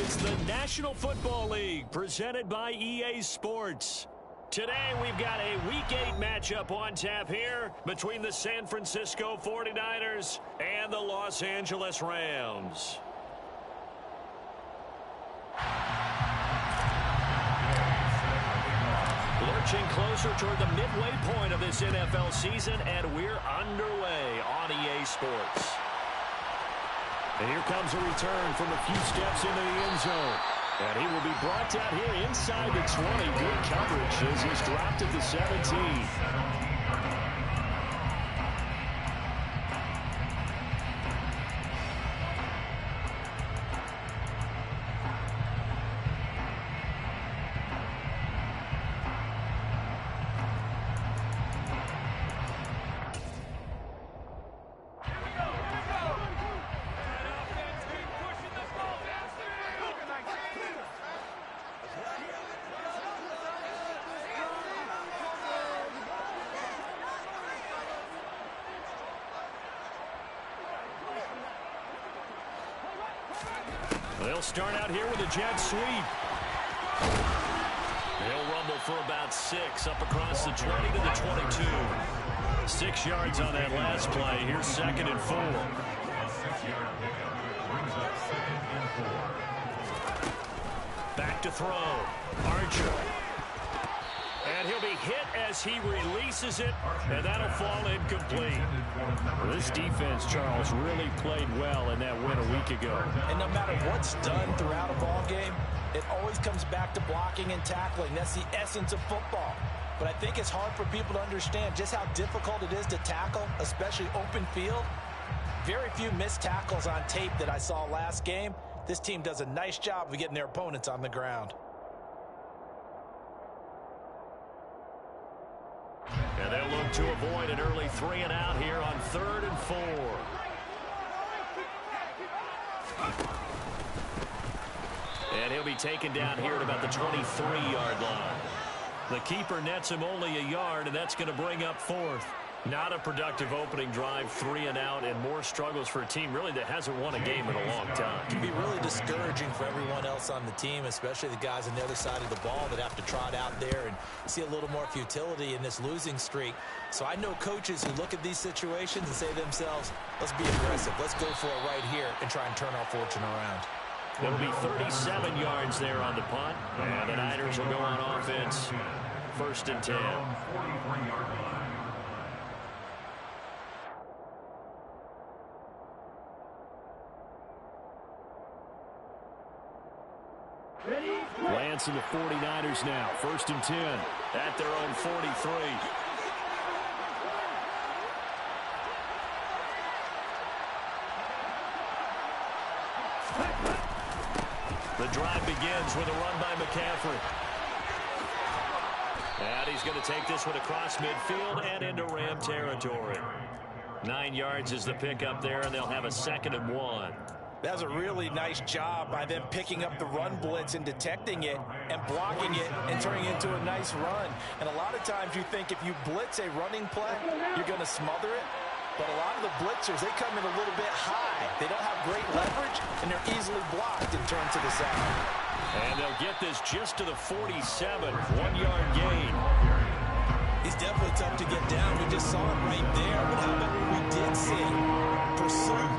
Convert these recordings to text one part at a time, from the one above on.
is the National Football League, presented by EA Sports. Today, we've got a Week 8 matchup on tap here between the San Francisco 49ers and the Los Angeles Rams. Lurching closer toward the midway point of this NFL season, and we're underway on EA Sports. And here comes a return from a few steps into the end zone. And he will be brought down here inside the 20. Good coverage as he's dropped at the 17. They'll start out here with a jet sweep. They'll rumble for about 6 up across the 20 to the 22. 6 yards on that last play. Here's 2nd and 4. Back to throw. Archer. And he'll be hit as he releases it, and that'll fall incomplete. Well, this defense, Charles, really played well in that win a week ago. And no matter what's done throughout a ball game, it always comes back to blocking and tackling. That's the essence of football. But I think it's hard for people to understand just how difficult it is to tackle, especially open field. Very few missed tackles on tape that I saw last game. This team does a nice job of getting their opponents on the ground. And they'll look to avoid an early 3 and out here on 3rd and 4. And he'll be taken down here at about the 23-yard line. The keeper nets him only a yard, and that's going to bring up 4th. Not a productive opening drive, 3 and out, and more struggles for a team really that hasn't won a game in a long time. It can be really discouraging for everyone else on the team, especially the guys on the other side of the ball that have to trot out there and see a little more futility in this losing streak. So I know coaches who look at these situations and say to themselves, let's be aggressive. Let's go for it right here and try and turn our fortune around. It'll be 37 yards there on the punt, and the Niners will go on offense. 1st and 10. Lance and the 49ers now. 1st and 10 at their own 43. The drive begins with a run by McCaffrey. And he's going to take this one across midfield and into Ram territory. 9 yards is the pickup there, and they'll have a 2nd and 1. That was a really nice job by them picking up the run blitz and detecting it and blocking it and turning it into a nice run. And a lot of times you think if you blitz a running play, you're going to smother it. But a lot of the blitzers, they come in a little bit high. They don't have great leverage, and they're easily blocked and turned to the side. And they'll get this just to the 47, 1-yard gain. He's definitely tough to get down. We just saw it right there. But how about what we did see? Pursuit,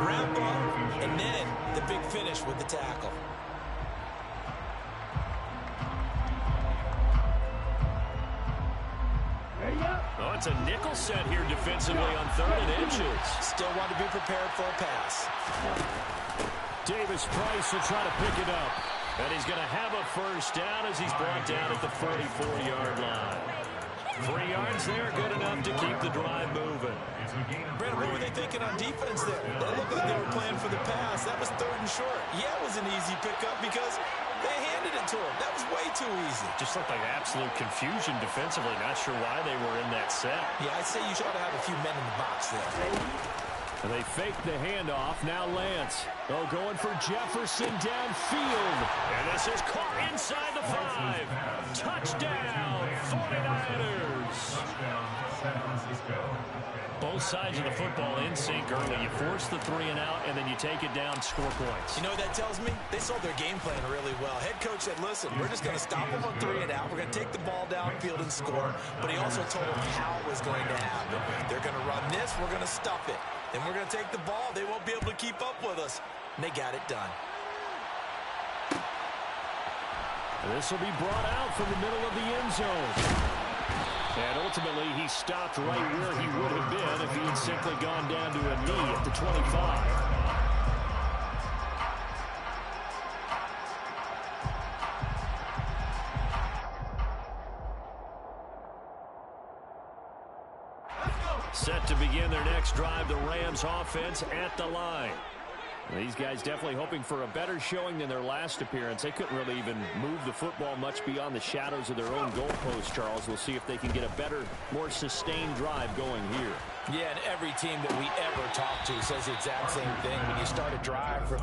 wrap up, and then the big finish with the tackle. Oh, it's a nickel set here defensively on 3rd and inches. Still want to be prepared for a pass. Davis Price will try to pick it up. And he's going to have a 1st down as he's brought down at the 44-yard line. 3 yards there, good enough to keep the drive moving. Brandon, what were they thinking on defense there? They looked like they were playing for the pass. That was 3rd and short. Yeah, it was an easy pickup because they handed it to him. That was way too easy. Just looked like absolute confusion defensively. Not sure why they were in that set. Yeah, I'd say you should have a few men in the box there. And they fake the handoff. Now Lance. Oh, going for Jefferson downfield. And this is caught inside the 5. Touchdown, 49ers. Both sides of the football in sync early. You force the 3 and out, and then you take it down, score points. You know what that tells me? They saw their game plan really well. Head coach said, listen, we're just going to stop them on 3 and out. We're going to take the ball downfield and score. But he also told them how it was going to happen. They're going to run this. We're going to stuff it. Then we're going to take the ball. They won't be able to keep up with us. And they got it done. This will be brought out from the middle of the end zone. And ultimately, he stopped right where he would have been if he had simply gone down to a knee at the 25. Set to begin their next drive, the Rams offense at the line. These guys definitely hoping for a better showing than their last appearance. They couldn't really even move the football much beyond the shadows of their own goalpost, Charles. We'll see if they can get a better, more sustained drive going here. Yeah, and every team that we ever talk to says the exact same thing. When you start a drive from...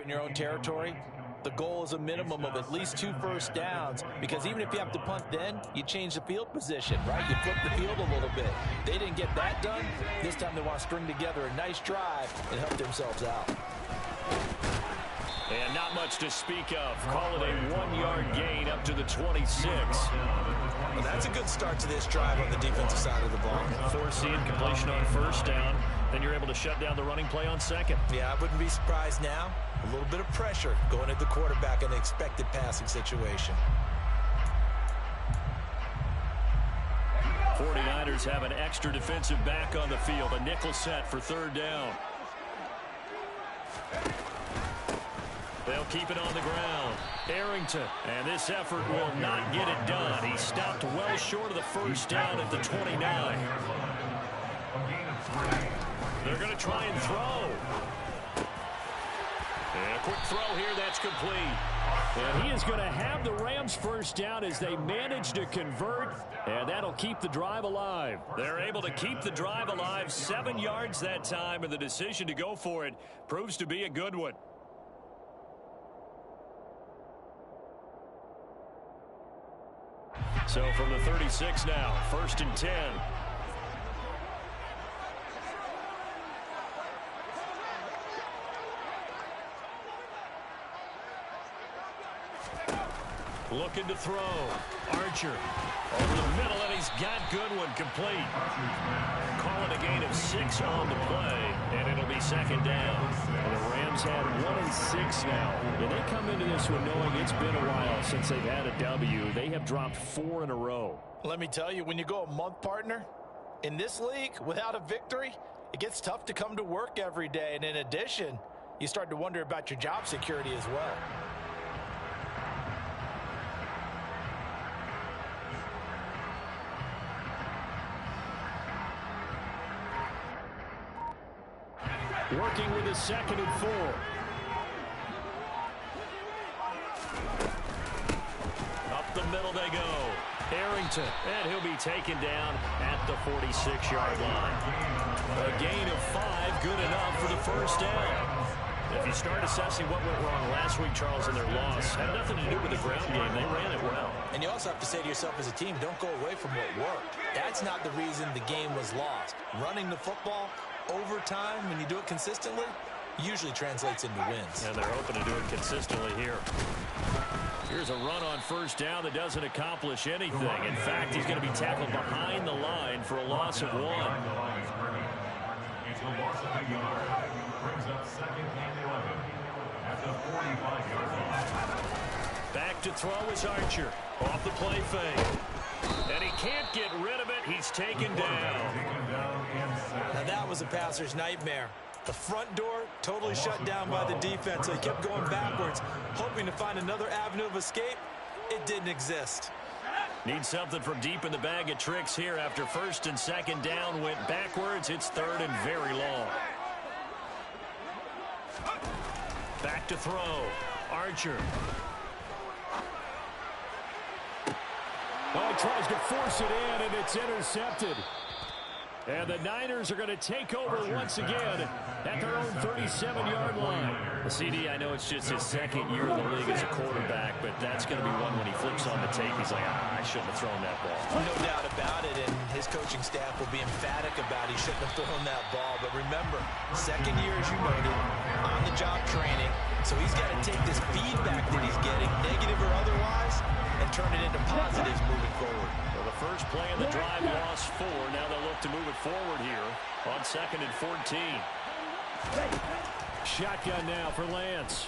in your own territory, the goal is a minimum of at least 2 first downs, because even if you have to punt then, you change the field position, right? You flip the field a little bit. They didn't get that done. This time they want to string together a nice drive and help themselves out. And not much to speak of. Call it a 1-yard gain up to the 26. Well, that's a good start to this drive on the defensive side of the ball. Forcing completion on first down. Then you're able to shut down the running play on second. Yeah, I wouldn't be surprised now. A little bit of pressure going at the quarterback in an expected passing situation. 49ers have an extra defensive back on the field. A nickel set for 3rd down. They'll keep it on the ground. Arrington, and this effort will not get it done. He stopped well short of the first down at the 29. They're going to try and throw. And a quick throw here, that's complete. And he is going to have the Rams first down as they manage to convert, and that'll keep the drive alive. They're able to keep the drive alive, 7 yards that time, and the decision to go for it proves to be a good one. So from the 36 now, 1st and 10. Looking to throw. Archer over the middle, and he's got Goodwin complete. Call it a gain of 6 on the play, and it'll be 2nd down. And the Rams had 1 and 6 now. And they come into this one knowing it's been a while since they've had a W. They have dropped 4 in a row. Let me tell you, when you go a month, partner, in this league, without a victory, it gets tough to come to work every day. And in addition, you start to wonder about your job security as well. Working with a 2nd and 4. Up the middle they go. Arrington, and he'll be taken down at the 46-yard line. A gain of 5, good enough for the first down. If you start assessing what went wrong last week, Charles, in their loss, had nothing to do with the ground game. They ran it well. And you also have to say to yourself as a team, don't go away from what worked. That's not the reason the game was lost. Running the football over time, when you do it consistently, usually translates into wins. And they're hoping to do it consistently here. Here's a run on first down that doesn't accomplish anything. In fact, he's going to be tackled behind the line for a loss of 1. It's a loss of a yard. Brings up second and 11 at the 45-yard line. Back to throw is Archer. Off the play fake. And he can't get rid of it. He's taken down. Now that was a passer's nightmare. The front door totally shut down by the defense, so he kept going backwards, hoping to find another avenue of escape. It didn't exist. Need something from deep in the bag of tricks here after first and second down went backwards. It's third and very long. Back to throw. Archer. Oh, he tries to force it in, and it's intercepted. And the Niners are going to take over once again at their own 37-yard line. The CD, I know it's just his second year in the league as a quarterback, but that's going to be one when he flips on the tape. He's like, I shouldn't have thrown that ball. No doubt about it, and his coaching staff will be emphatic about he shouldn't have thrown that ball. But remember, second year, as you noted, on-the-job training. So he's got to take this feedback that he's getting, negative or otherwise, and turn it into positives moving forward. Well, the first play in the drive lost 4. Now they'll look to move it forward here on 2nd and 14. Shotgun now for Lance.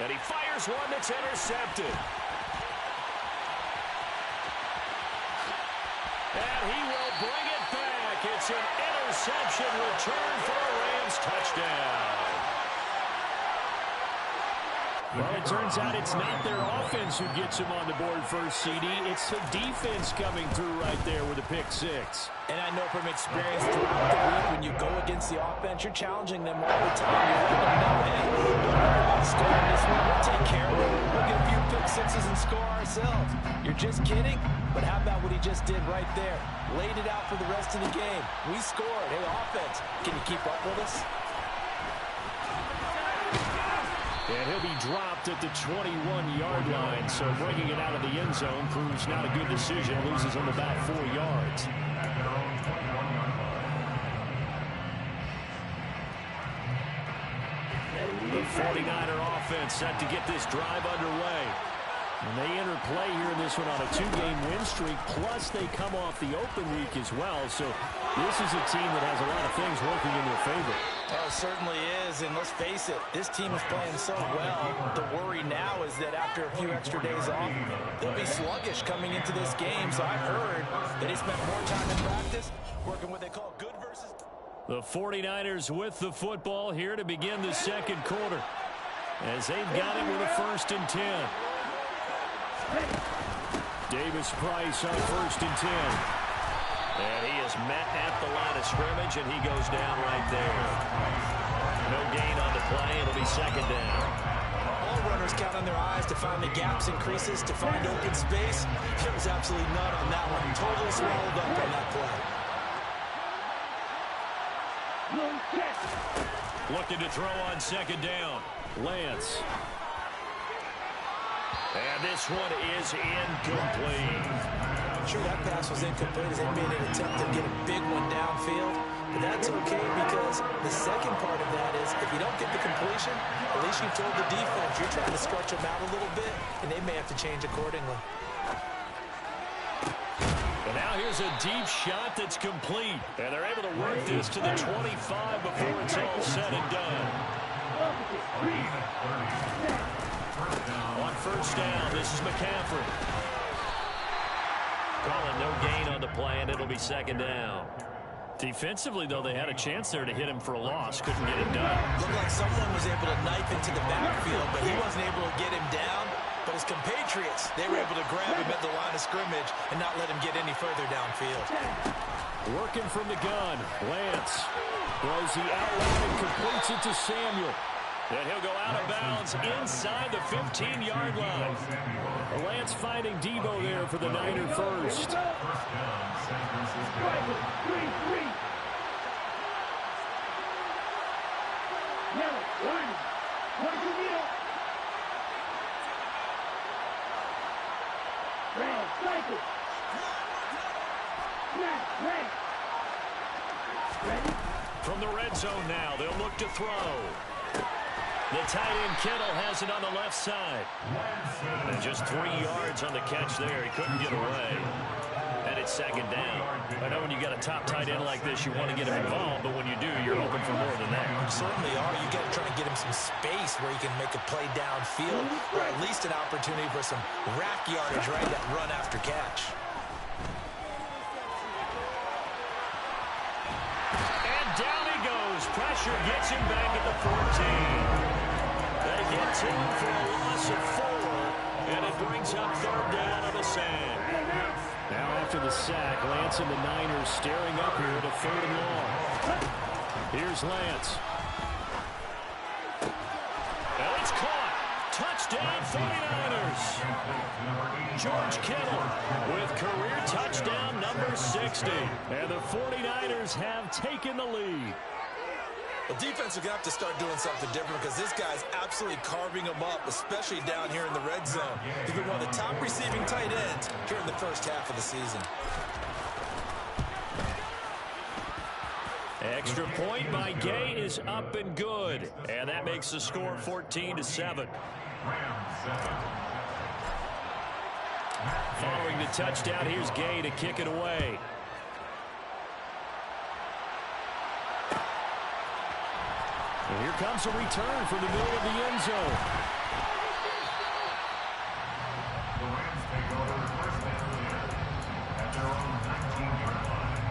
And he fires one that's intercepted. And he will bring it back. It's an interception return for a Rams touchdown. Well, it turns out it's not their offense who gets him on the board first, CD. It's the defense coming through right there with a pick 6. And I know from experience throughout the week, when you go against the offense, you're challenging them all the time. You're letting them know, hey, don't worry about scoring this one. We'll take care of it. We'll get a few pick 6s and score ourselves. You're just kidding? But how about what he just did right there? Laid it out for the rest of the game. We scored. Hey, offense, can you keep up with us? And he'll be dropped at the 21-yard line, so bringing it out of the end zone proves not a good decision. Loses him about 4 yards. The 49er offense set to get this drive underway. And they enter play here in this one on a 2-game win streak, plus they come off the open week as well. So this is a team that has a lot of things working in their favor. Oh, it certainly is, and let's face it, this team is playing so well. The worry now is that after a few extra days off, they'll be sluggish coming into this game. So I've heard that he spent more time in practice working what they call good versus... The 49ers with the football here to begin the second quarter, as they've got it with a 1st and 10. Davis Price on 1st and 10. And he is met at the line of scrimmage, and he goes down right there. No gain on the play. It'll be 2nd down. All runners count on their eyes to find the gaps and creases, to find open space. There was absolutely none on that one. Totally swallowed up on that play. Looking to throw on 2nd down. Lance. And this one is incomplete. I'm sure that pass was incomplete as they made an attempt to get a big one downfield. But that's okay, because the second part of that is if you don't get the completion, at least you told the defense you're trying to stretch them out a little bit, and they may have to change accordingly. And now here's a deep shot that's complete. And they're able to work this to the 25 before it's all said and done. On 1st down, this is McCaffrey. Calling no gain on the play, and it'll be 2nd down. Defensively, though, they had a chance there to hit him for a loss. Couldn't get it done. Looked like someone was able to knife into the backfield, but he wasn't able to get him down. But his compatriots, they were able to grab him at the line of scrimmage and not let him get any further downfield. Working from the gun, Lance throws the outlet and completes it to Samuel. And he'll go out of bounds inside the 15-yard line. Lance finding Debo there for the Niner first. From the red zone now, they'll look to throw. The tight end Kittle has it on the left side. And just 3 yards on the catch there. He couldn't get away. And it's second down. I know when you got a top tight end like this, you want to get him involved, but when you do, you're hoping for more than that. You certainly are. You got to try to get him some space where he can make a play downfield, or at least an opportunity for some rack yardage right that run after catch. And down he goes. Pressure gets him back at the 14. They get to him for a loss of 4, and it brings up third down on the sand. Now after the sack, Lance and the Niners staring up here at a 3rd and long. Here's Lance. Now it's caught. Touchdown 49ers. George Kittle with career touchdown number 60. And the 49ers have taken the lead. The defense are going to have to start doing something different because this guy's absolutely carving them up, especially down here in the red zone. He's been one of the top receiving tight ends here in the first half of the season. Extra point by Gay is up and good. And that makes the score 14-7. Following the touchdown, here's Gay to kick it away. And here comes a return from the middle of the end zone. The Rams take over first down at their own 19-yard line.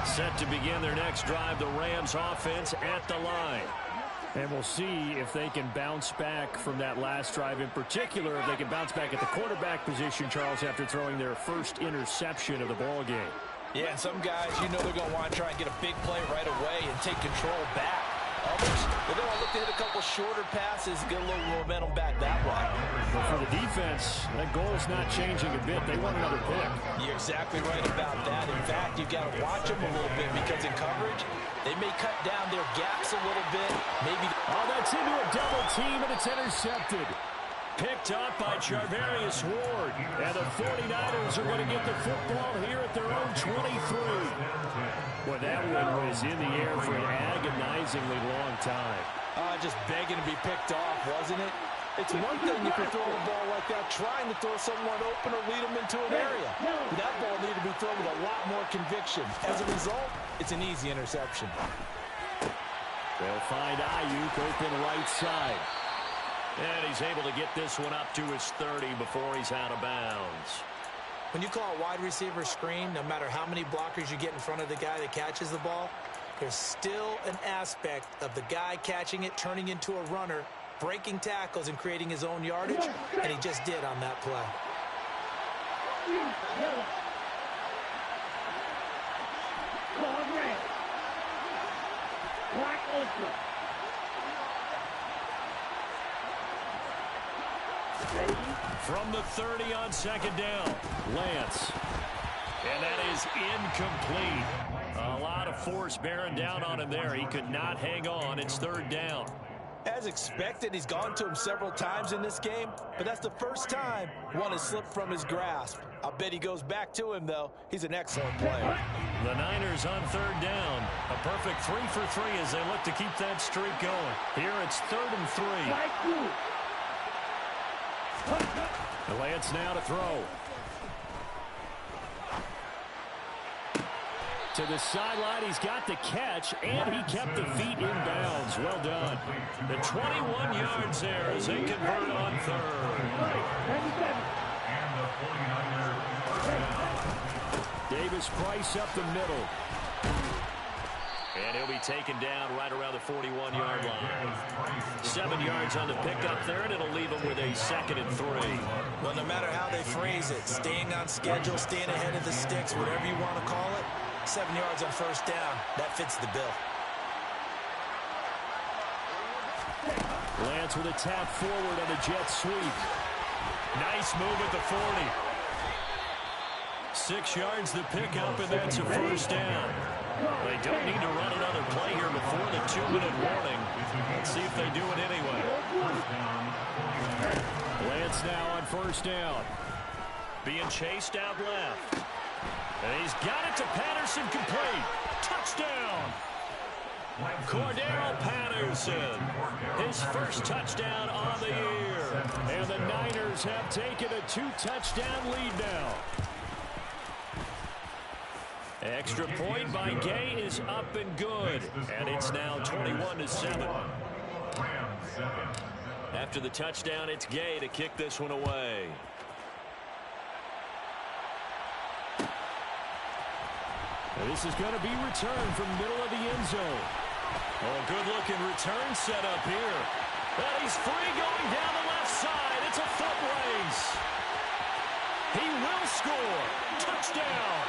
Set to begin their next drive, the Rams offense at the line. And we'll see if they can bounce back from that last drive in particular, if they can bounce back at the quarterback position, Charles, after throwing their first interception of the ball game. Yeah, and some guys, you know they're going to want to try and get a big play right away and take control back. Others, they're going to look to hit a couple shorter passes, get a little momentum back that way. But for the defense, that goal's not changing a bit. They want another pick. You're exactly right about that. In fact, you've got to watch them a little bit because in coverage, they may cut down their gaps a little bit. Maybe. Oh, that's into a double team, and it's intercepted. Picked up by Charvarius Ward. And the 49ers are going to get the football here at their own 23. Boy, that one was in the air for an agonizingly long time. Just begging to be picked off, wasn't it? It's one thing if you're throwing a ball like that, trying to throw someone open or lead them into an area. That ball needed to be thrown with a lot more conviction. As a result, it's an easy interception. They'll find Ayuk open right side. And he's able to get this one up to his 30 before he's out of bounds. When you call a wide receiver screen, no matter how many blockers you get in front of the guy that catches the ball, there's still an aspect of the guy catching it, turning into a runner, breaking tackles and creating his own yardage, and he just did on that play. From the 30 on second down, Lance. And that is incomplete. A lot of force bearing down on him there. He could not hang on. It's third down. As expected, he's gone to him several times in this game, but that's the first time one has slipped from his grasp. I'll bet he goes back to him, though. He's an excellent player. The Niners on third down. A perfect 3 for 3 as they look to keep that streak going. Here it's 3rd and 3. Lance now to throw. To the sideline, he's got the catch, and he kept the feet in bounds. Well done. The 21 yards there as they convert on third. And the 49ers. Davis Price up the middle. And he'll be taken down right around the 41-yard line. 7 yards on the pickup there, and it'll leave him with a 2nd and 3. Well, no matter how they phrase it, staying on schedule, staying ahead of the sticks, whatever you want to call it, 7 yards on first down, that fits the bill. Lance with a tap forward on the jet sweep. Nice move at the 40. 6 yards to pick up, and that's a first down. They don't need to run another play here before the 2-minute warning. Let's see if they do it anyway. Lance now on first down. Being chased out left. And he's got it to Patterson, complete. Touchdown. Cordero Patterson, his first touchdown on the year. And the Niners have taken a 2-touchdown lead now. Extra point by Gay is up and good. And it's now 21-7. After the touchdown, it's Gay to kick this one away. This is going to be returned from middle of the end zone. Oh, good-looking return set up here. And he's free going down the left side. It's a foot race. He will score. Touchdown.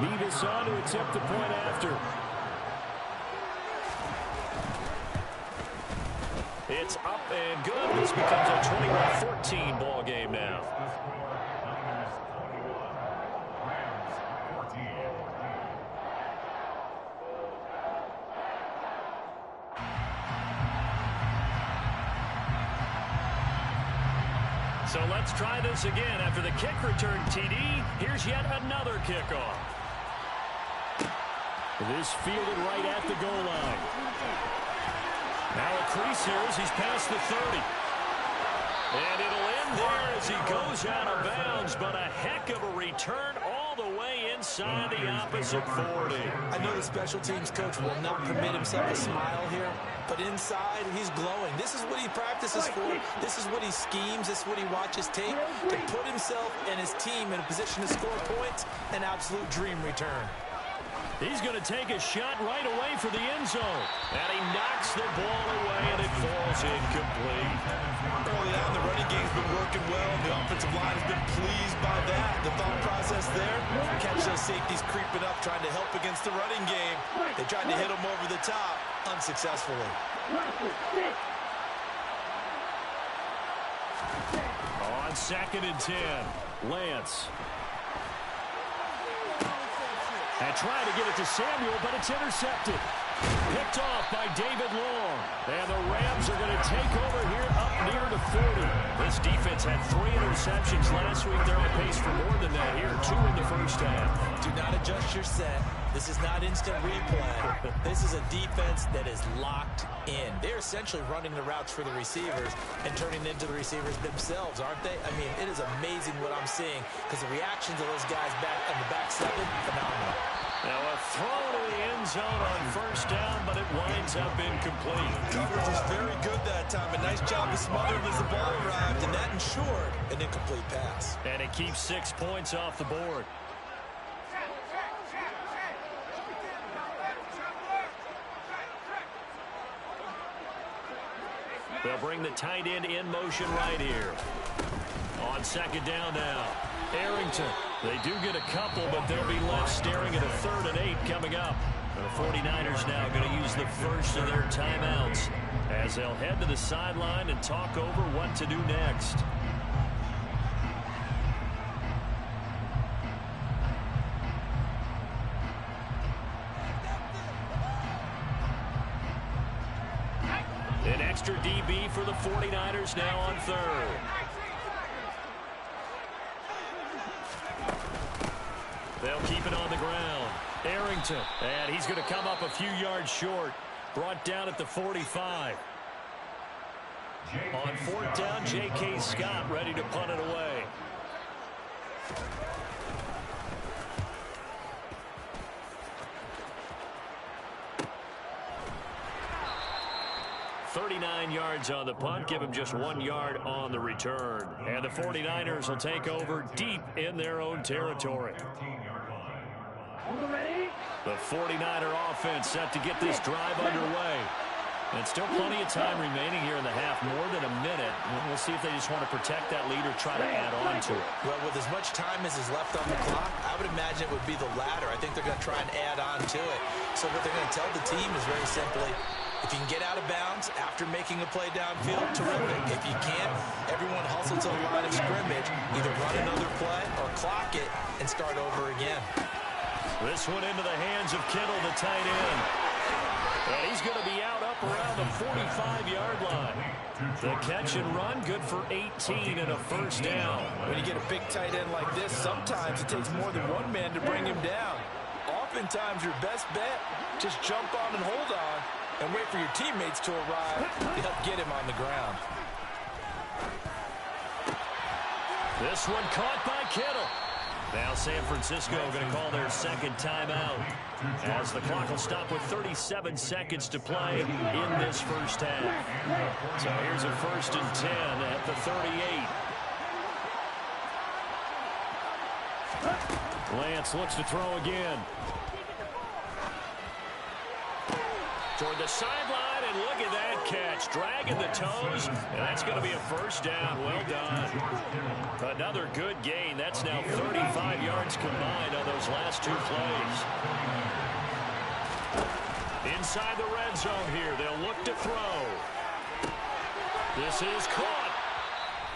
Nevis on to attempt the point after. It's up and good. This becomes a 21-14 ball game now. So let's try this again. After the kick return TD, here's yet another kickoff. This fielded right at the goal line. Now a crease here as he's past the 30. And it'll end there as he goes out of bounds, but a heck of a return all the way inside the opposite 40. I know the special teams coach will not permit himself a smile here, but inside he's glowing. This is what he practices for. This is what he schemes. This is what he watches tape to put himself and his team in a position to score points. An absolute dream return. He's going to take a shot right away for the end zone. And he knocks the ball away, and it falls incomplete. Early on, the running game's been working well. The offensive line has been pleased by that. The thought process there, catch those safeties creeping up, trying to help against the running game. They tried to hit him over the top, unsuccessfully. On 2nd and 10, Lance. And trying to get it to Samuel, but it's intercepted. Picked off by David Long. And the Rams are going to take over here up near the 40. This defense had 3 interceptions last week. They're on pace for more than that here. 2 in the first half. Do not adjust your set. This is not instant replay. This is a defense that is locked in. They're essentially running the routes for the receivers and turning into the receivers themselves, aren't they? I mean, it is amazing what I'm seeing because the reactions of those guys back on the back 7, phenomenal. Now a throw to the end zone on first down, but it winds up incomplete. Coverage was very good that time. A nice job of smothering as the ball arrived, and that ensured an incomplete pass. And it keeps 6 points off the board. They'll bring the tight end in motion right here. On 2nd down now. Arrington. They do get a couple, but they'll be left staring at a 3rd and 8 coming up. The 49ers now going to use the first of their timeouts as they'll head to the sideline and talk over what to do next. An extra DB for the 49ers now on 3rd. They'll keep it on the ground. Arrington, and he's going to come up a few yards short. Brought down at the 45. On 4th down, J.K. Scott ready to punt it away. "39 yards on the punt, give him just 1 yard on the return. And the 49ers will take over deep in their own territory. The 49er offense set to get this drive underway. And still plenty of time remaining here in the half, more than a minute. We'll see if they just want to protect that lead or try to add on to it. Well, with as much time as is left on the clock, I would imagine it would be the latter. I think they're going to try and add on to it. So what they're going to tell the team is very simply, If you can get out of bounds after making a play downfield, terrific. If you can't, everyone hustle to the line of scrimmage, either run another play or clock it and start over again. This one into the hands of Kittle, the tight end. And he's going to be out up around the 45-yard line. The catch and run, good for 18 and a first down. When you get a big tight end like this, sometimes it takes more than one man to bring him down. Oftentimes, your best bet, just jump on and hold on and wait for your teammates to arrive to help get him on the ground. This one caught by Kittle. Now San Francisco going to call their second timeout as the clock will stop with 37 seconds to play in this first half. So here's a 1st and 10 at the 38. Lance looks to throw again. Toward the sideline, and look at that catch. Dragging the toes, and that's going to be a first down. Well done. Another good gain. That's now 35 yards combined on those last two plays. Inside the red zone here. They'll look to throw. This is caught.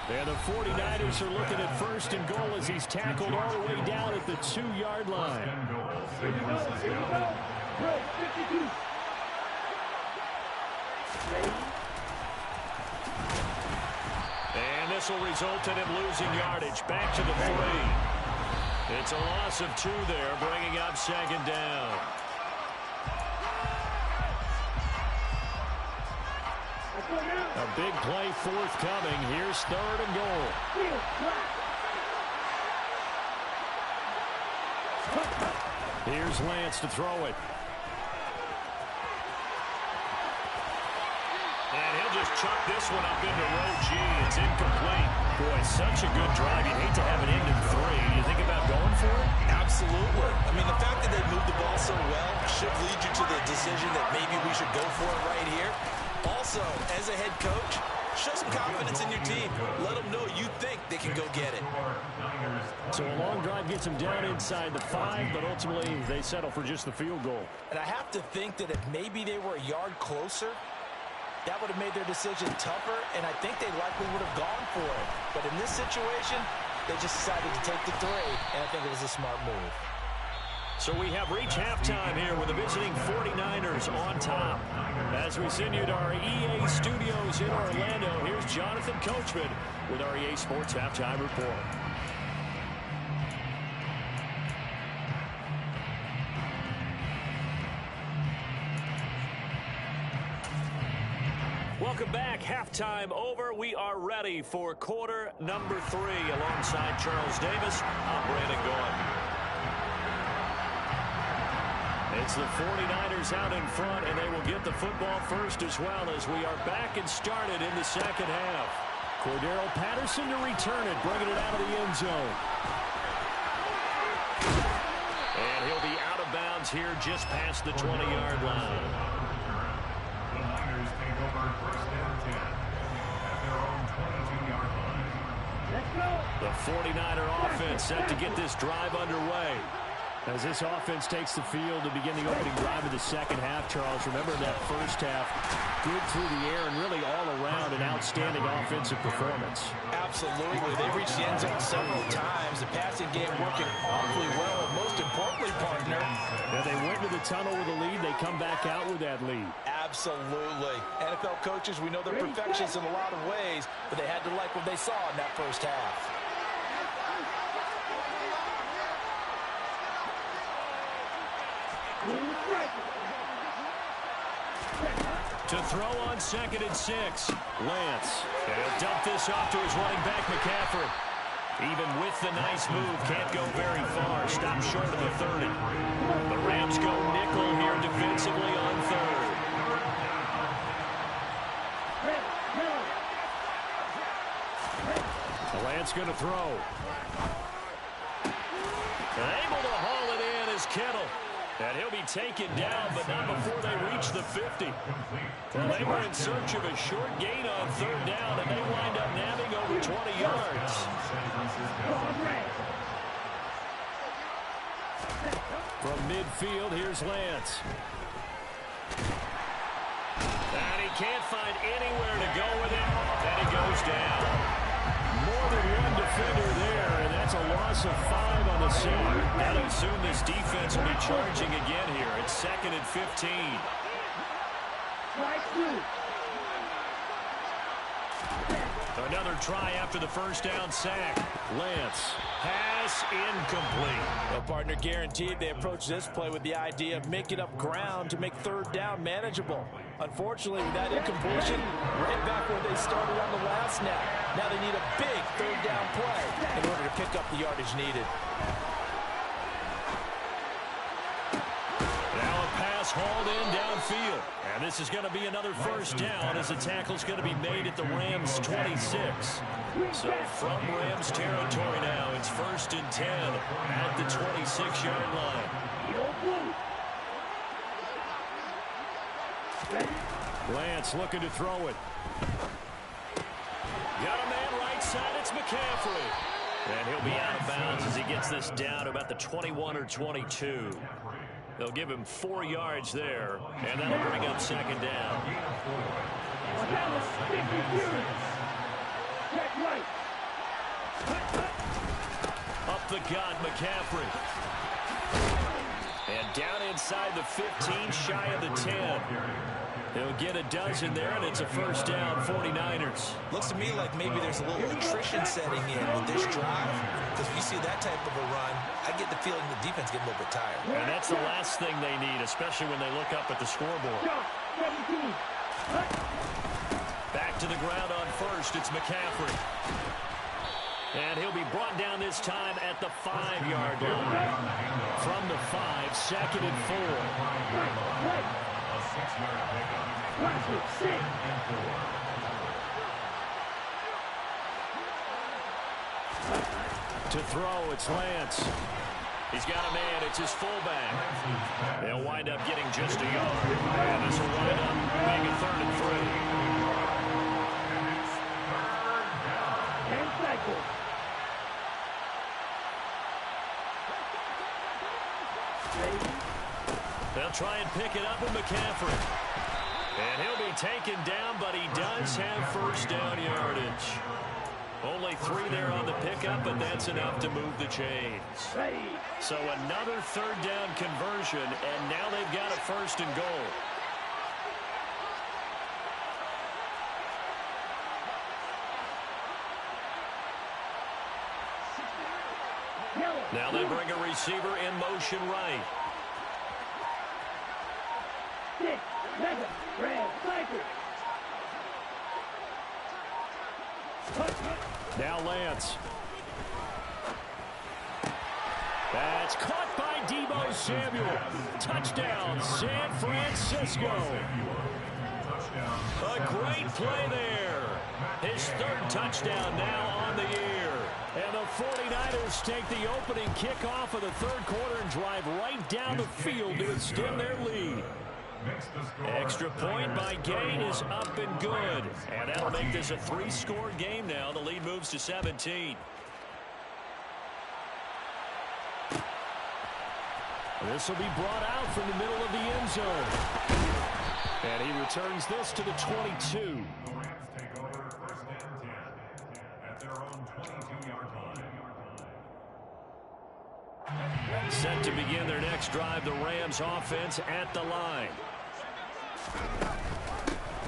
And the 49ers are looking at 1st and goal as he's tackled all the way down at the 2-yard line. And this will result in him losing yardage. Back to the 3. It's a loss of 2 there, bringing up 2nd down. A big play forthcoming. Here's 3rd and goal. Here's Lance to throw it. And he'll just chuck this one up into row G. It's incomplete. Boy, such a good drive. You'd hate to have it end in 3. Do you think about going for it? Absolutely. I mean, the fact that they moved the ball so well should lead you to the decision that maybe we should go for it right here. Also, as a head coach, show some confidence in your team. Let them know you think they can go get it. So a long drive gets them down inside the 5, but ultimately they settle for just the field goal. And I have to think that if maybe they were a yard closer, that would have made their decision tougher, and I think they likely would have gone for it. But in this situation, they just decided to take the 3, and I think it was a smart move. So we have reached halftime here with the visiting 49ers on top. As we send you to our EA studios in Orlando, here's Jonathan Coachman with our EA Sports Halftime Report. Welcome back. Halftime over. We are ready for quarter number 3. Alongside Charles Davis, I'm Brandon Gaudin. It's the 49ers out in front, and they will get the football first as well as we are back and started in the second half. Cordero Patterson to return it, bringing it out of the end zone. And he'll be out of bounds here just past the 20-yard line. The Niners take over 1st and 10 at their own 22-yard line. Let's go. The 49er offense set to get this drive underway. As this offense takes the field to begin the opening drive of the second half, Charles, remember that first half, good through the air and really all around an outstanding offensive performance. Absolutely. They reached the end zone several times. The passing game working awfully well, and most importantly, partner. Now they went to the tunnel with a lead. They come back out with that lead. Absolutely. NFL coaches, we know they're perfectionists in a lot of ways, but they had to like what they saw in that first half. To throw on 2nd and 6, Lance. And he'll dump this off to his running back, McCaffrey. Even with the nice move, can't go very far. Stop short of the 30. The Rams go nickel here defensively on 3rd. Lance going to throw. Able to haul it in is Kittle. And he'll be taken down, but not before they reach the 50. Well, they were in search of a short gain on 3rd down, and they wind up nabbing over 20 yards. From midfield, here's Lance. And he can't find anywhere to go with it, and he goes down. More than one defender there, and that's a loss of 5 on the center. Gotta assume this defense will be charging again here. It's 2nd and 15. Another try after the first down sack. Lance, pass incomplete. Well, partner, guaranteed they approach this play with the idea of making up ground to make 3rd down manageable. Unfortunately, with that incompletion, right back where they started on the last snap. Now they need a big 3rd down play in order to pick up the yardage needed. Now a pass hauled in downfield. And this is going to be another first down as the tackle's going to be made at the Rams' 26. So from Rams territory now, it's 1st and 10 at the 26-yard line. Lance looking to throw it. Got a man right side, it's McCaffrey. And he'll be out of bounds as he gets this down to about the 21 or 22. They'll give him 4 yards there, and that'll bring up 2nd down. Up the gut, McCaffrey. And down inside the 15, shy of the 10. He'll get a dozen there, and it's a first down, 49ers. Looks to me like maybe there's a little attrition setting in with this drive. Because if you see that type of a run, I get the feeling the defense getting a little bit tired. And that's the last thing they need, especially when they look up at the scoreboard. Back to the ground on first, it's McCaffrey. And he'll be brought down this time at the 5-yard line. From the 5, 2nd and 4. To throw, it's Lance. He's got a man, it's his fullback. They'll wind up getting just a yard. And this will wind up being a 3rd and 3. They'll try and pick it up with McCaffrey. And he'll be taken down, but he does have first down yardage. Only 3 there on the pickup, but that's enough to move the chains. So another 3rd down conversion, and now they've got a 1st and goal. Now they bring a receiver in motion right. Now Lance. That's caught by Deebo Samuel. Touchdown, San Francisco. A great play there. His 3rd touchdown now on the year. And the 49ers take the opening kickoff of the 3rd quarter and drive right down the field to extend their lead. Extra point by Gain is up and good. And that'll make this a 3-score game now. The lead moves to 17. This will be brought out from the middle of the end zone. And he returns this to the 22. The Rams take over 1st and 10 at their own 22-yard line. Set to begin their next drive, the Rams offense at the line.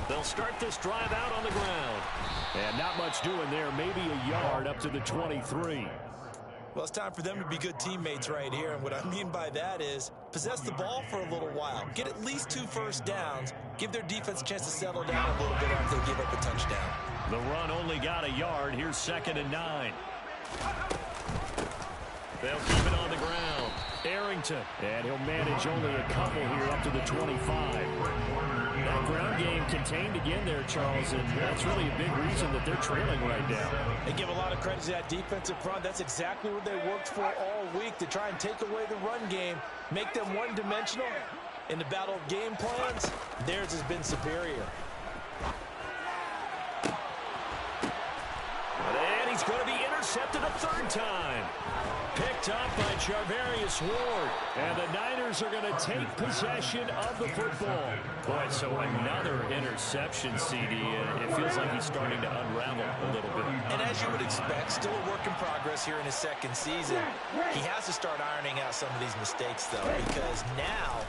They'll start this drive out on the ground. And not much doing there, maybe a yard up to the 23. Well, it's time for them to be good teammates right here. And what I mean by that is possess the ball for a little while. Get at least 2 first downs. Give their defense a chance to settle down a little bit after they give up a touchdown. The run only got a yard. Here's 2nd and 9. They'll keep it on the ground. Arrington. And he'll manage only a couple here up to the 25. That ground game contained again there, Charles, and that's really a big reason that they're trailing right now. They give a lot of credit to that defensive front. That's exactly what they worked for all week, to try and take away the run game, make them one-dimensional. In the battle of game plans, theirs has been superior. And he is going to be intercepted a third time. Picked up by Charvarius Ward. And the Niners are going to take possession of the football. Boy, so another interception, CD. It feels like he's starting to unravel a little bit. And as you would expect, still a work in progress here in his second season. He has to start ironing out some of these mistakes, though, because now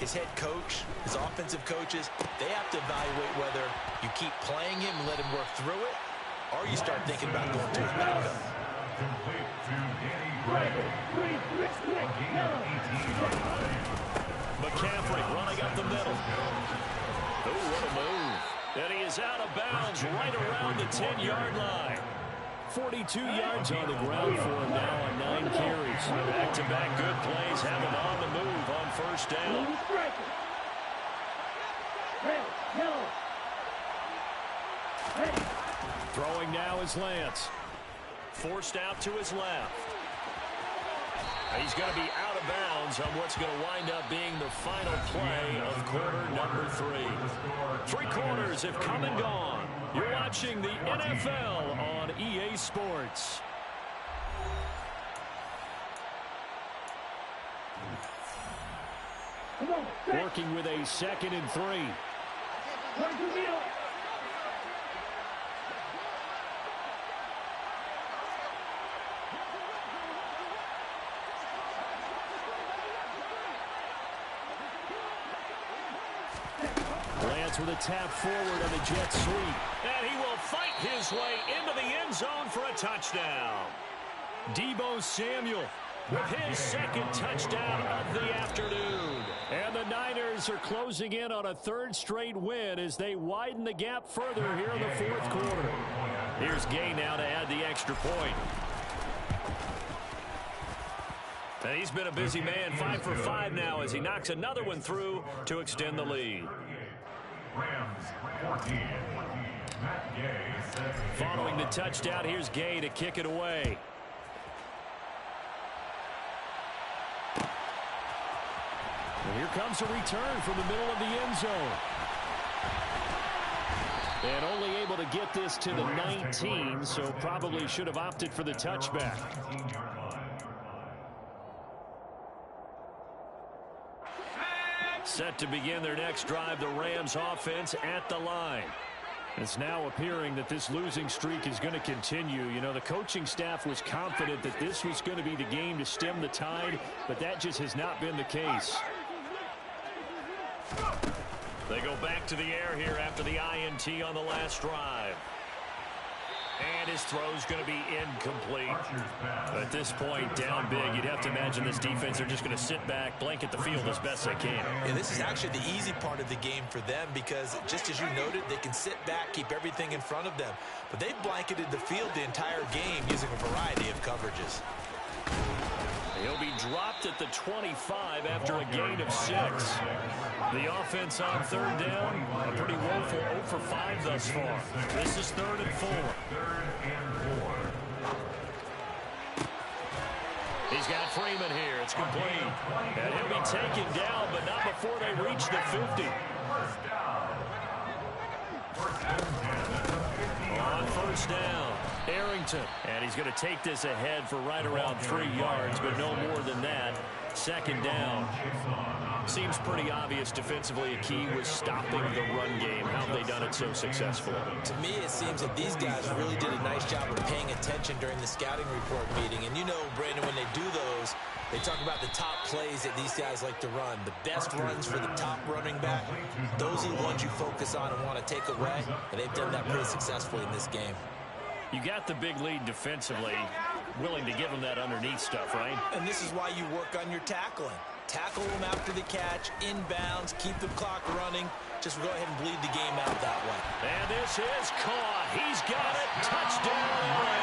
his head coach, his offensive coaches, they have to evaluate whether you keep playing him and let him work through it, or you start thinking about going to his backup. Complete to Danny Gray. A gain of 18. McCaffrey running up the middle. Oh, what a move. And he is out of bounds right around the 10-yard line. 42 yards on the ground for him now on 9 carries. Back-to-back good plays have him on the move on first down. Throwing now is Lance. Forced out to his left. He's going to be out of bounds on what's going to wind up being the final play of quarter number 3. 3 quarters have come and gone. You're watching the NFL on EA Sports. Working with a 2nd and 3. Lance with a tap forward on the jet sweep. And he will fight his way into the end zone for a touchdown. Deebo Samuel with his 2nd touchdown of the afternoon. And the Niners are closing in on a 3rd straight win as they widen the gap further here in the 4th quarter. Here's Gay now to add the extra point. And he's been a busy man, 5 for 5 now as he knocks another one through to extend the lead. Rams 14. Matt Gay sets the Following the touchdown, here's Gay to kick it away. And here comes a return from the middle of the end zone. And only able to get this to the 19, so probably should have opted for the touchback. Set to begin their next drive, the Rams offense at the line. It's now appearing that this losing streak is going to continue. You know, the coaching staff was confident that this was going to be the game to stem the tide, but that just has not been the case. They go back to the air here after the INT on the last drive. And his throw's going to be incomplete. At this point, down big, you'd have to imagine this defense, they're just going to sit back, blanket the field as best they can. And this is actually the easy part of the game for them because, just as you noted, they can sit back, keep everything in front of them. But they've blanketed the field the entire game using a variety of coverages. He'll be dropped at the 25 after a gain of 6. The offense on 3rd down, a pretty woeful 0 for 5 thus far. This is 3rd and 4. He's got Freeman here. It's complete. And he'll be taken down, but not before they reach the 50. On first down, Arrington. And he's going to take this ahead for right around 3 yards, but no more than that. 2nd down. Seems pretty obvious defensively a key was stopping the run game. How have they done it so successfully? To me, it seems that these guys really did a nice job of paying attention during the scouting report meeting. And you know, Brandon, when they do those, they talk about the top plays that these guys like to run. The best runs for the top running back, those are the ones you focus on and want to take away. And they've done that pretty successfully in this game. You got the big lead defensively, willing to give them that underneath stuff, right? And this is why you work on your tackling. Tackle them after the catch, inbounds, keep the clock running. Just go ahead and bleed the game out that way. And this is caught. He's got it. Touchdown.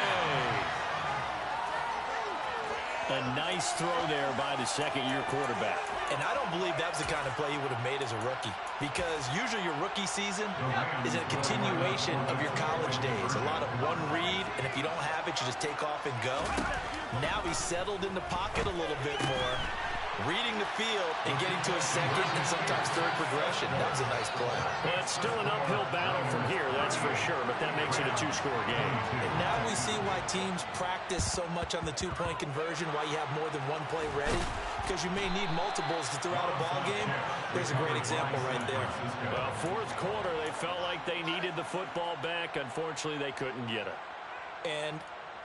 A nice throw there by the 2nd-year quarterback. And I don't believe that was the kind of play he would have made as a rookie. Because usually your rookie season is a continuation of your college days. A lot of one read, and if you don't have it, you just take off and go. Now he's settled in the pocket a little bit more. Reading the field and getting to a second and sometimes third progression. That was a nice play. Well, it's still an uphill battle from here, that's for sure, but that makes it a two-score game. And now we see why teams practice so much on the two-point conversion, why you have more than one play ready, because you may need multiples to throw out a ball game. There's a great example right there. Well, fourth quarter, they felt like they needed the football back. Unfortunately, they couldn't get it. And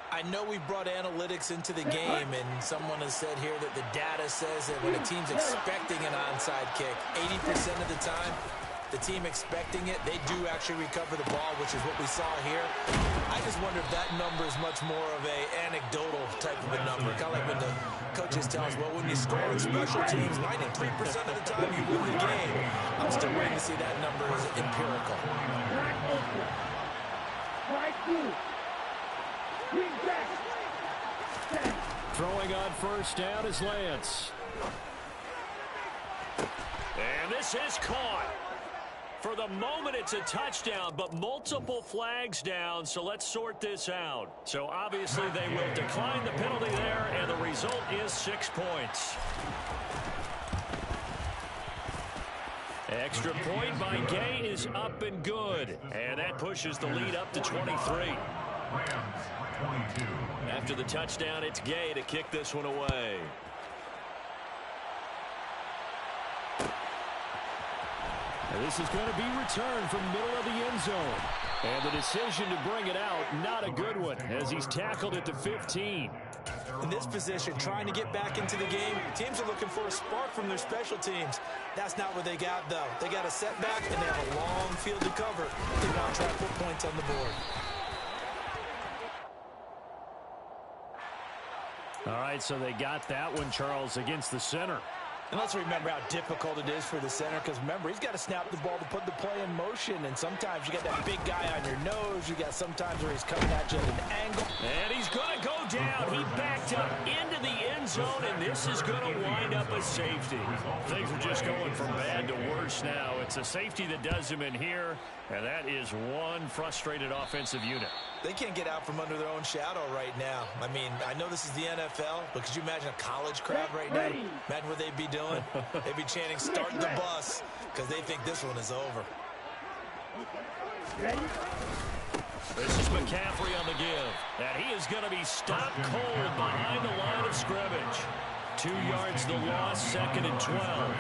I know we brought analytics into the game, and someone has said here that the data says that when a team's expecting an onside kick, 80% of the time, the team expecting it, they do actually recover the ball, which is what we saw here. I just wonder if that number is much more of a anecdotal type of a number. Kind of like when the coaches tell us, well, when you score in special teams, 93% of the time you win the game. I'm still waiting to see that number as empirical. Throwing on first down is Lance. And this is caught. For the moment, it's a touchdown, but multiple flags down, so let's sort this out. So obviously they will decline the penalty there, and the result is 6 points. Extra point by Gay is up and good, and that pushes the lead up to 23. After the touchdown, it's Gay to kick this one away. And this is going to be returned from middle of the end zone. And the decision to bring it out, not a good one, as he's tackled at the 15. In this position, trying to get back into the game, teams are looking for a spark from their special teams. That's not what they got, though. They got a setback, and they have a long field to cover. They want to try to put points on the board. All right, so they got that one, Charles, against the center. And let's remember how difficult it is for the center, because remember, he's got to snap the ball to put the play in motion, and sometimes you got that big guy on your nose. You got sometimes where he's coming at you at an angle. And he's going to go down. He backed up into the end zone, and this is going to wind up a safety. Things are just going from bad to worse now. It's a safety that does him in here, and that is one frustrated offensive unit. They can't get out from under their own shadow right now. I mean, I know this is the NFL, but could you imagine a college crowd right now? Imagine what they'd be doing. They'd be chanting, "Start the bus," because they think this one is over. This is McCaffrey on the give. And he is going to be stopped cold behind the line of scrimmage. 2 yards the loss, 2nd and 12.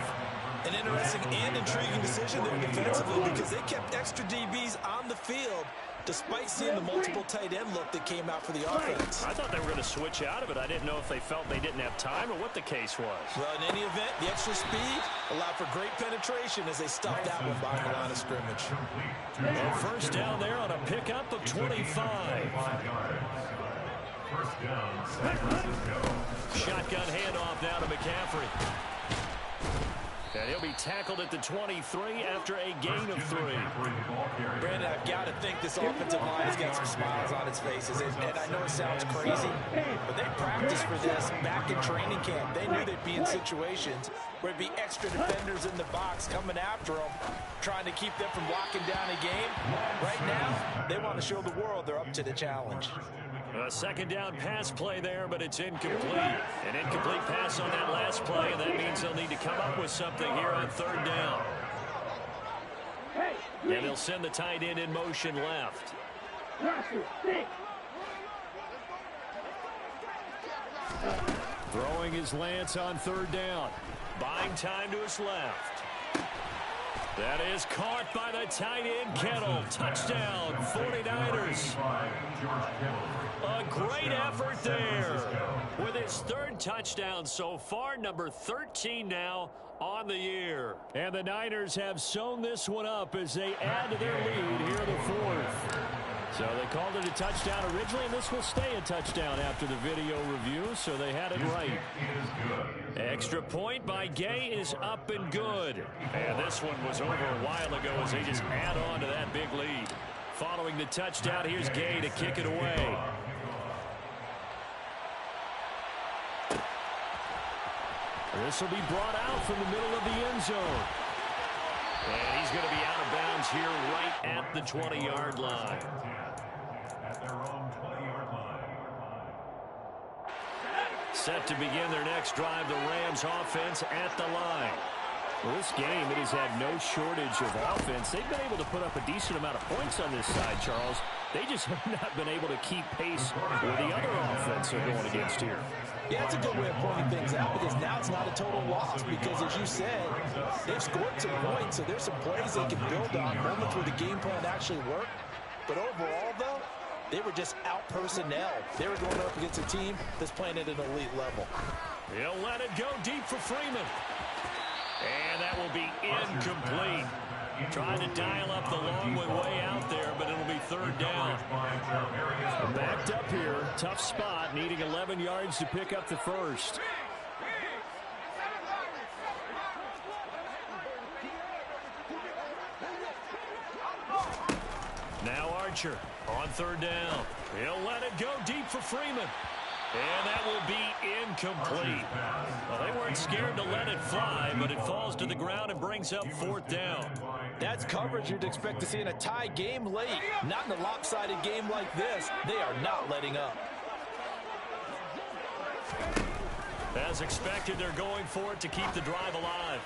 An interesting and intriguing decision there defensively, because they kept extra DBs on the field despite seeing the multiple tight end look that came out for the offense. I thought they were going to switch out of it. I didn't know if they felt they didn't have time or what the case was. Well, in any event, the extra speed allowed for great penetration as they stuffed that one behind the line of scrimmage. Well, first down there on a pickup of 25. First down, San Francisco. Shotgun handoff now to McCaffrey. And he'll be tackled at the 23 after a gain of 3. Brandon, I've got to think this offensive line has got some smiles on its faces. And I know it sounds crazy, but they practiced for this back in training camp. They knew they'd be in situations where it'd be extra defenders in the box coming after them, trying to keep them from locking down a game. Right now, they want to show the world they're up to the challenge. A second down pass play there, but it's incomplete. An incomplete pass on that last play, and that means they'll need to come up with something here on 3rd down. And they'll send the tight end in motion left. Throwing his Lance on 3rd down. Buying time to his left. That is caught by the tight end, Kittle. Touchdown, 49ers. A great effort there. With his 3rd touchdown so far, number 13 now on the year. And the Niners have sewn this one up as they add to their lead here in the 4th. So they called it a touchdown originally, and this will stay a touchdown after the video review, so they had it right. Extra point by Gay is up and good. And this one was over a while ago as they just add on to that big lead. Following the touchdown, here's Gay to kick it away. This will be brought out from the middle of the end zone. And he's going to be out of bounds here right at the 20-yard line. At their own 20-yard line. Set to begin their next drive, the Rams offense at the line. Well, this game, it has had no shortage of offense. They've been able to put up a decent amount of points on this side, Charles. They just have not been able to keep pace with the other offense they're going against here. Yeah, it's a good way of pointing things out because now it's not a total loss because, as you said, they've scored some points, so there's some plays they can build on, moments where the game plan actually worked. But overall, though, they were just out-personnel. They were going up against a team that's playing at an elite level. He'll let it go deep for Freeman. And that will be incomplete. Trying to dial up the long way out there, but it'll be third down. Backed up here. Tough spot. Needing 11 yards to pick up the first. Now Archer on third down. He'll let it go deep for Freeman. And that will be incomplete. Well, they weren't scared to let it fly, but it falls to the ground and brings up fourth down. That's coverage you'd expect to see in a tie game late. Not in a lopsided game like this. They are not letting up. As expected, they're going for it to keep the drive alive.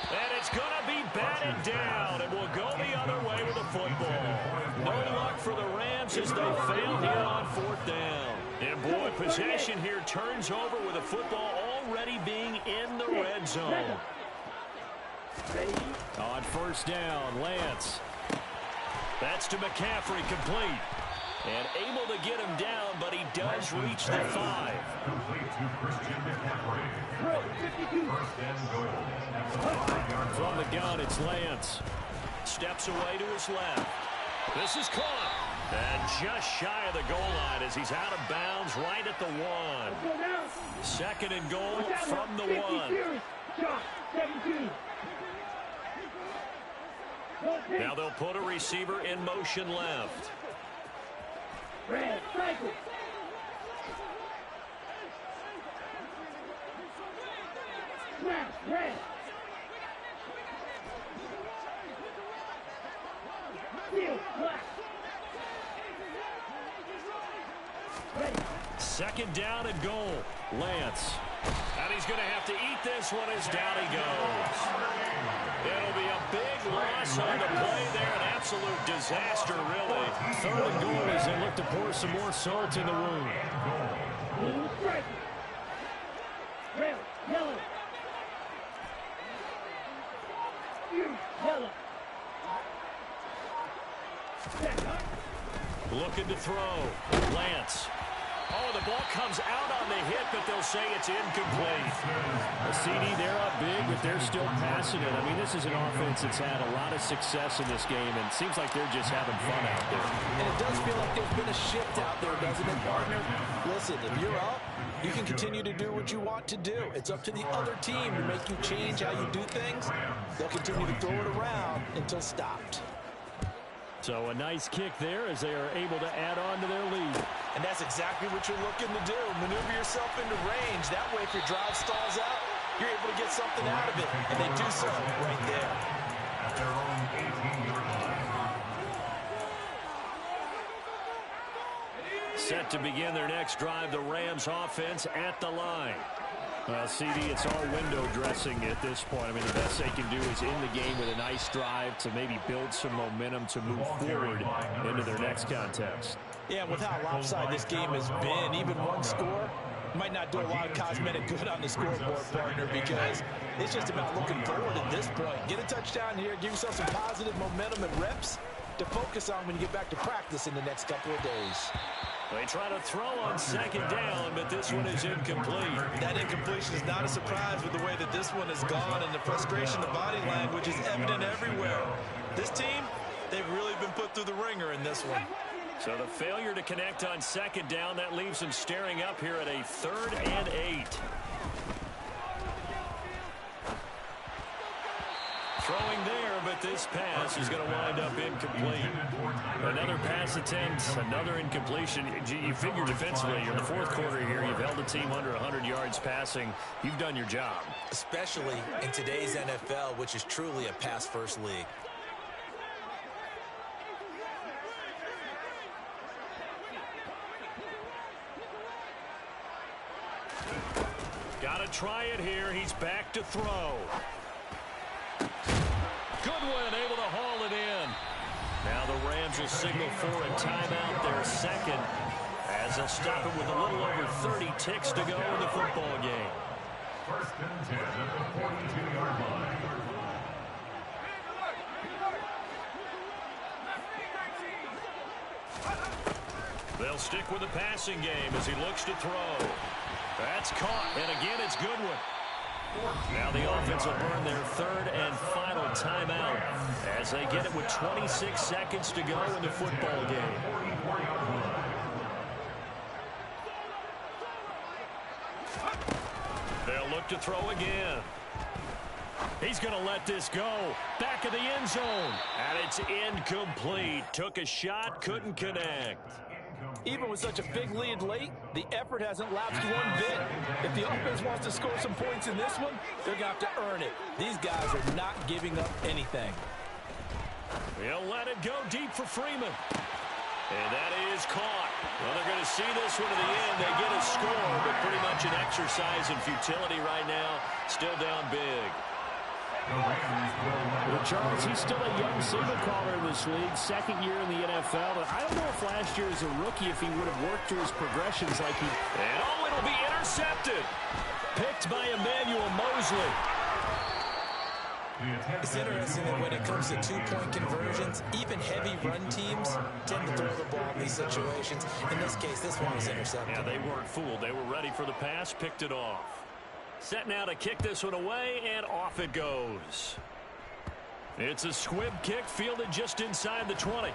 And it's going to be batted down, and we'll go the other way with the football. No luck for the Rams as they fail here on fourth down. And boy, possession here turns over with the football already being in the red zone. On first down, Lance. That's to McCaffrey, complete. And able to get him down, but he does reach the 5. From the gun, it's Lance. Steps away to his left. This is caught. And just shy of the goal line as he's out of bounds right at the 1. Second and goal from the 1. Now they'll put a receiver in motion left. Red, cycle. Smash, red. Steal, black. Second down and goal. Lance. And he's going to have to eat this one as down he goes. It'll be a big loss on the play there. An absolute disaster, really. Third and goal as they look to pour some more salt in the wound. Red, yellow. Yellow. Looking to throw. Lance. Oh, the ball comes out on the hit, but they'll say it's incomplete. A CD, they're up big, but they're still passing it. I mean, this is an offense that's had a lot of success in this game, and it seems like they're just having fun out there. And it does feel like there's been a shift out there, doesn't it, partner? Listen, if you're up, you can continue to do what you want to do. It's up to the other team to make you change how you do things. They'll continue to throw it around until stopped. So a nice kick there as they are able to add on to their lead. And that's exactly what you're looking to do. Maneuver yourself into range. That way, if your drive stalls out, you're able to get something out of it. And they do so right there. At their own 18-yard line. Set to begin their next drive, the Rams offense at the line. Well, CD, it's all window dressing at this point. I mean, the best they can do is in the game with a nice drive to maybe build some momentum to move forward into their next contest. Yeah, with how lopsided this game has been, even one score might not do a lot of cosmetic good on the scoreboard, partner, because it's just about looking forward at this point. Get a touchdown here, give yourself some positive momentum and reps to focus on when you get back to practice in the next couple of days. They try to throw on second down, but this one is incomplete. That incompletion is not a surprise with the way that this one has gone, and the frustration of body language is evident everywhere. This team, they've really been put through the ringer in this one. So the failure to connect on second down, that leaves them staring up here at a 3rd and 8. Throwing there, but this pass is going to wind up incomplete. Another pass attempt, another incompletion. You figure defensively, in the fourth quarter here, you've held a team under 100 yards passing. You've done your job. Especially in today's NFL, which is truly a pass-first league. try it here. He's back to throw. Goodwin able to haul it in. Now the Rams will signal for a timeout, their second, as they'll stop it with a little over 30 ticks to go in the football game. First and 10 at the 42-yard line. They'll stick with the passing game as he looks to throw. That's caught, and again it's Goodwin. Now the offense will burn their third and final timeout as they get it with 26 seconds to go in the football game. They'll look to throw again. He's going to let this go. Back of the end zone. And it's incomplete. Took a shot, couldn't connect. Even with such a big lead late, the effort hasn't lapsed one bit. If the offense wants to score some points in this one, they're going to have to earn it. These guys are not giving up anything. He'll let it go deep for Freeman. And that is caught. Well, they're going to see this one to the end. They get a score, but pretty much an exercise in futility right now. Still down big. Well, Charles, he's still a young signal caller in this league, second year in the NFL. But I don't know if last year as a rookie if he would have worked through his progressions like he... And oh, it'll be intercepted. Picked by Emmanuel Mosley. It's interesting that when it comes to two-point conversions, even heavy run teams tend to throw the ball in these situations. In this case, this one was intercepted. Yeah, they weren't fooled. They were ready for the pass, picked it off. Set now to kick this one away, and off it goes. It's a squib kick fielded just inside the 20.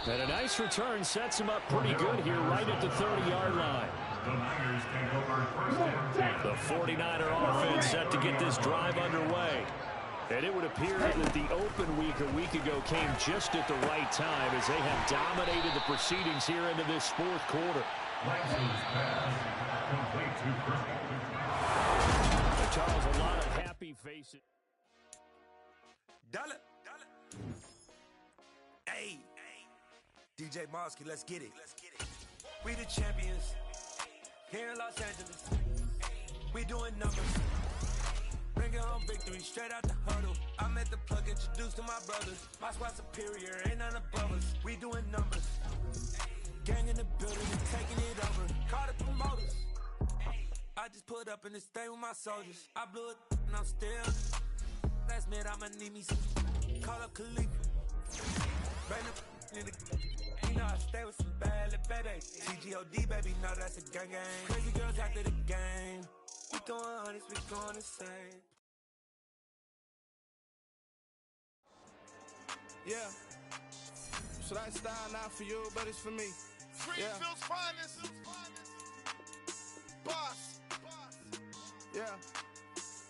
And a nice return sets him up pretty good here right at the 30-yard line. The Niners take over first and 10. The 49er offense set to get this drive underway. And it would appear that the open week a week ago came just at the right time as they have dominated the proceedings here into this fourth quarter. Langston's pass complete to Christian. Charles, a lot of happy faces. Dollar. Hey. DJ Mosky, let's get it. We the champions. Here in Los Angeles. We doing numbers. Bringing home victory straight out the huddle. I met the plug introduced to my brothers. My squad superior, ain't none above us. We doing numbers. Gang in the building and taking it over. Call the promoters. I just put up in this thing with my soldiers. I blew it and I'm still. Last minute I'ma need me some. Call up Khalifa. Bring the in the. You know I stay with some bad little baby. CGOD baby, know that's a gang gang. Crazy girls after the game. We throwing hundreds, we going insane. Yeah. So that style not for you, but it's for me. Greenfield's finest. Boss. Yeah.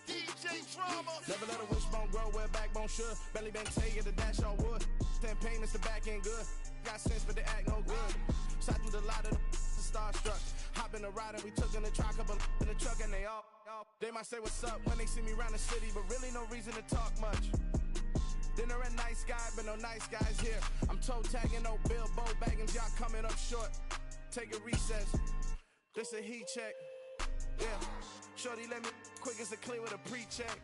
DJ Drama. Never let a wishbone grow where backbone should. Belly been take it, the dash on wood. 10 payments, the back end good. Got sense, but they act no good. Sat through the lot of the starstruck. Hop in the ride and we took in the truck, couple in the truck, and they all. They might say what's up when they see me around the city, but really no reason to talk much. Dinner a nice guy, but no nice guys here. I'm toe tagging, no Bill Bo Baggins, y'all coming up short. Take a recess. This a heat check. Yeah. Shorty let me quick as a clear with a pre-check.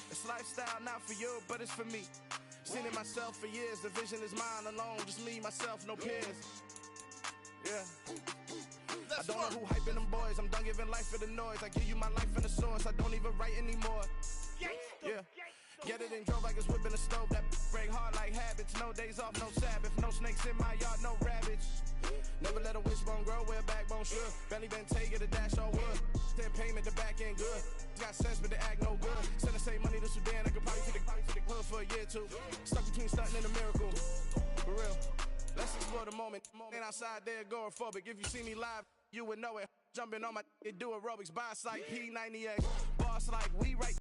It's lifestyle not for you, but it's for me. Seen it myself for years. The vision is mine alone. Just me, myself, no peers. Yeah. I don't know who hyping them boys. I'm done giving life for the noise. I give you my life in the source. I don't even write anymore. Yeah. Get it and drove like it's whipping a stove. That break hard like habits. No days off, no Sabbath. No snakes in my yard, no rabbits. Never let a wishbone grow where backbone should. Belly been take it, a dash on wood. 10 payment, the back end good. Got sense, but they act no good. Send the same money to Sudan. I could probably take the hood for a year or two. Stuck between stunting and a miracle. For real. Let's explore the moment. Ain't outside there agoraphobic. If you see me live, you would know it. Jumping on my do aerobics by site P90X. Boss like we right.